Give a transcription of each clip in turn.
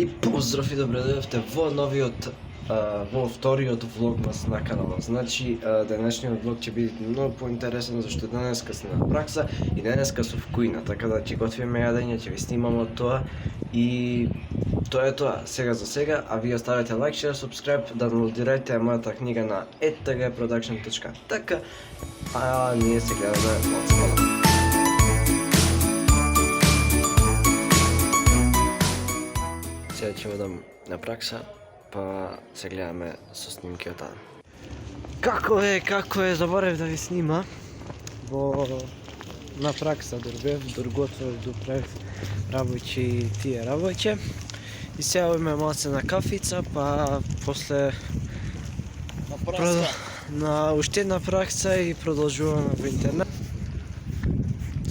И поздрав и добре дојдовте во вториот влогмас на каналот. Значи, денешниот влог ќе биде многу поинтересен зашто денеска сме на пракса и денеска сум в кујна, така да ќе готвиме јадење, ќе ви снимам од тоа и тоа е тоа. Сега за сега, а вие ставете лайк, шер, субскрайб, даунлодирајте мојата книга на ettgproduction.tk, а ние се гледаме од Сега ќе одам на пракса, па се гледаме со снимки од таа. Како е, заборев да ви снима. На пракса дорготвев, работи тие работи. И сега име малце на кафица, па после уште една пракса и продолжуваме во интернет.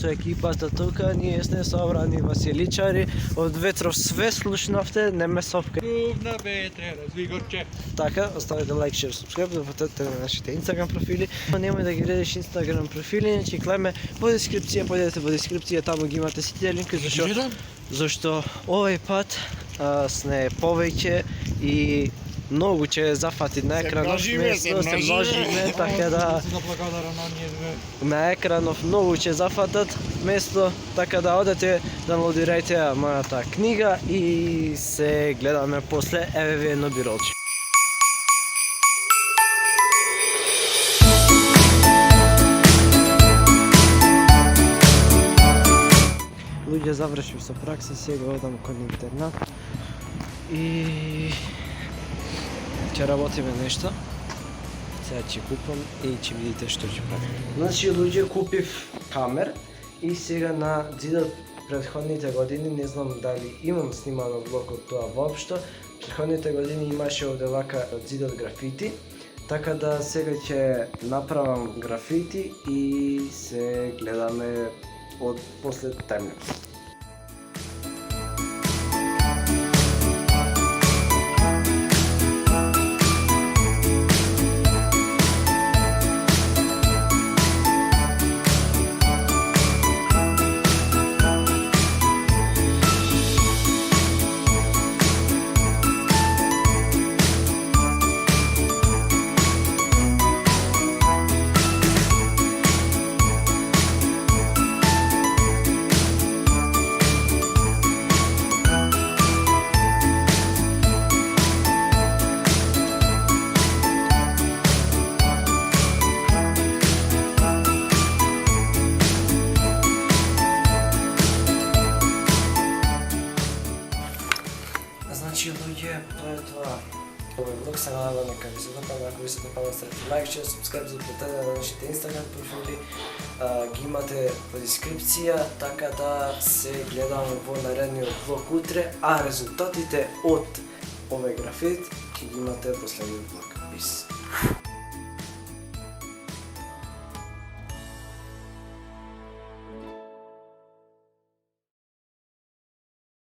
Со екипата тука, ние сме собрани Василичари, од ветров све слушнавте, не ме сопка. На ветре, развигорче. Така, оставете лайк, шер, субскрайб, да потете на нашите инстаграм профили. Немој да ги гледаш инстаграм профили, иначе клеме во дескрипција, појдете во дескрипција, таму ги имате сите линки, зашто овој пат сме повеќе и многу ќе зафати на екранов, се множиме, така да на екранов многу ќе зафатат место, така да одете да даунлодирајте мојата книга и се гледаме после, еве ви едно биролче. Луѓе, завршив со пракса, сега одам кон интернат и ќе работиме нешто. Сега ќе купам и ќе видите што ќе правим. Значи, луѓе, купив камер и сега на зидот претходните години, не знам дали имам снимано влог од тоа воопшто, претходните години имаше овде вака зидот графити, така да сега ќе направам графити и се гледаме од после таймлапс. Значи, луѓе, тоа е тоа. Овој влог се надевам дека ви се допадна, ако ви се допадна, ставете лайк, шер, субскрайб, запретете на нашите инстаграм профили, ги имате во дескрипција, така да се гледаме во наредниот влог утре, а резултатите од овој графит ќе ги имате во следниот влог. Peace.